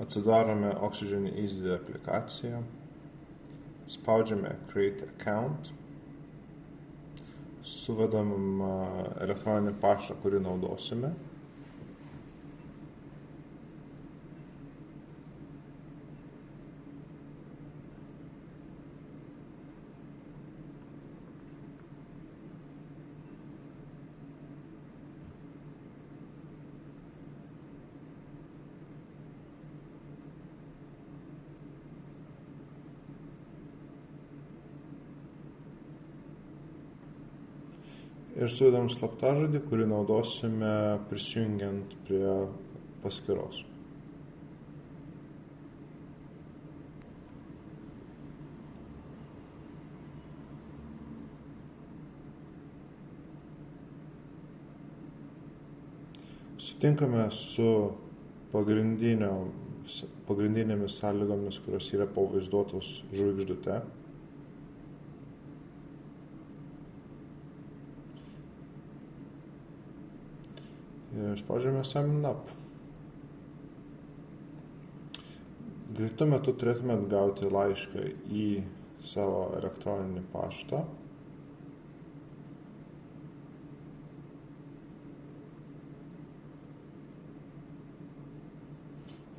Atsidarome Oxygen Easy aplikaciją, spaudžiame Create Account, suvedam elektroninį paštą, kurį naudosime. Ir suvedam slaptažodį, kurį naudosime prisijungiant prie paskyros. Sutinkame su pagrindinėmis sąlygomis, kurios yra pavaizduotos žvaigždute. Ir spaudžiame Sign Up. Greitu metu turėtume gauti laišką į savo elektroninį paštą.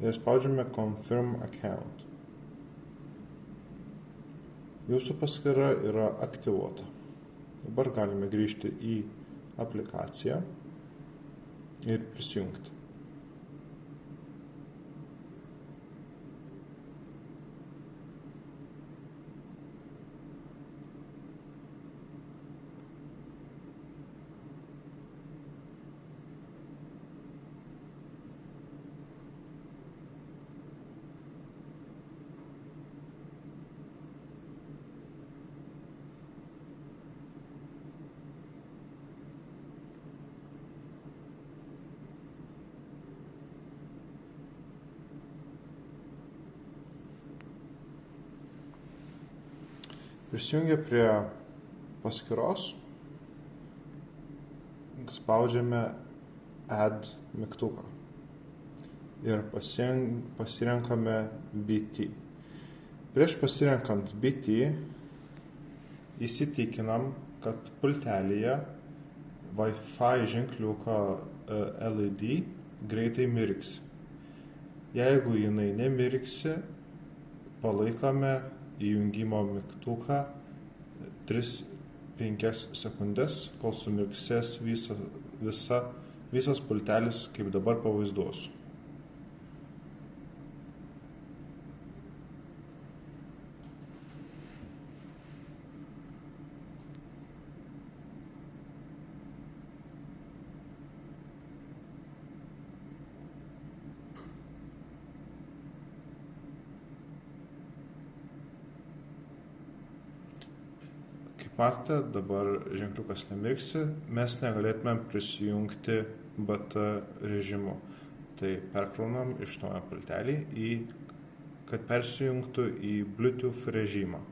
Ir spaudžiame Confirm Account. Jūsų paskyra yra aktyvuota. Dabar galime grįžti į aplikaciją ir prisijungti. Prisijungę prie paskyros, spaudžiame Add mygtuką ir pasirenkame BT. Prieš pasirenkant BT įsitikinam, kad pultelyje Wi-Fi ženkliuko LED greitai mirksi. Jeigu jinai nemirksi, palaikome įjungimo mygtuką 3-5 sekundės, kol sumirksės visas pultelis, kaip dabar pavaizduosiu. Matote, dabar ženkliukas nemirksi, mes negalėtumėm prisijungti BT režimu. Tai perkraunam iš naujo pultelį, kad persijungtų į Bluetooth režimą.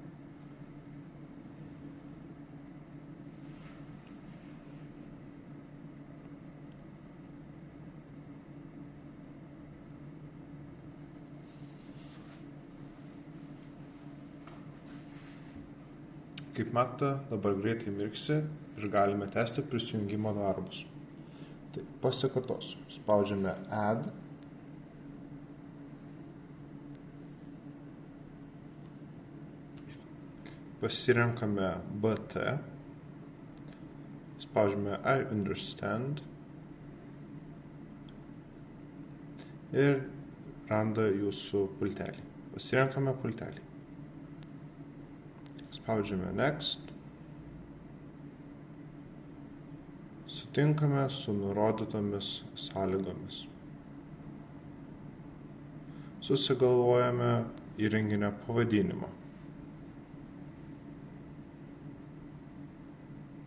Kaip matote, dabar greitai mirksi ir galime tęsti prisijungimo darbus. Tai pasikartosiu. Spaudžiame Add. Pasirenkame BT. Spaudžiame I understand. Ir randa jūsų pultelį. Pasirenkame pultelį. Spaudžiame Next. Sutinkame su nurodytomis sąlygomis. Susigalvojame įrenginio pavadinimą.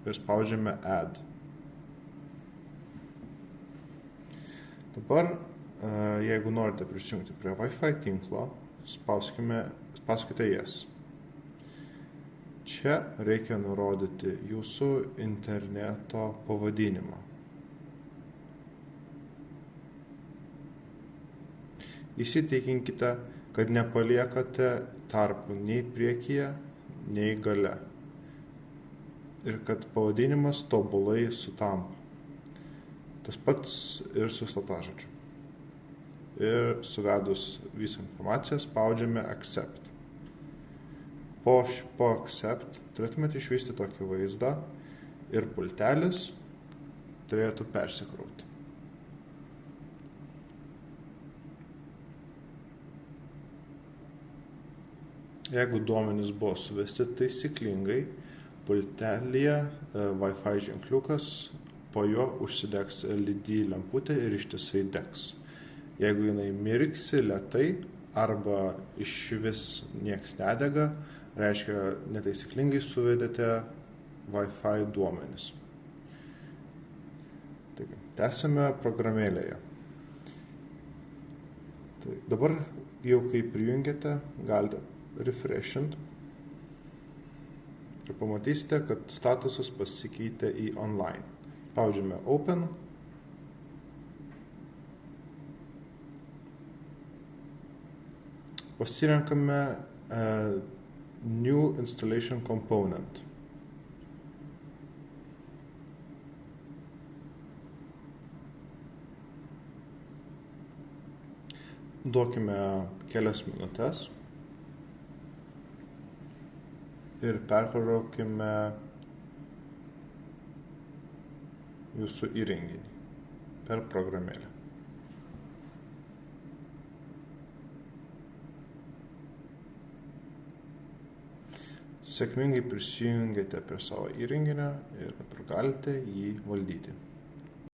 Ir spaudžiame Add. Dabar, jeigu norite prisijungti prie Wi-Fi tinklo, spauskite Yes. Čia reikia nurodyti jūsų interneto pavadinimą. Įsitikinkite, kad nepaliekate tarpų nei priekyje, nei gale ir kad pavadinimas tobulai sutampa. Tas pats ir su slaptažodžiu. Ir suvedus visą informaciją spaudžiame Accept. Po Accept turėtumėte išvysti tokį vaizdą ir pultelis turėtų persikrauti. Jeigu duomenys buvo suvesti taisyklingai, pultelyje Wi-Fi ženkliukas, po jo užsidegs LED lemputė ir ištisai degs. Jeigu jinai mirksi lėtai arba išvis nieks nedega, reiškia netaisyklingai suvedėte Wi-Fi duomenis. Taigi, tęsime programėlėje. Tai dabar jau kai prijungėte, galite refreshint ir pamatysite, kad statusas pasikeitė į online. Spaudžiame Open. Pasirenkame New Installation Component. Duokime kelias minutės ir perkraukime jūsų įrenginį per programėlę. Sėkmingai prisijungėte prie savo įrenginio ir dabar galite jį valdyti.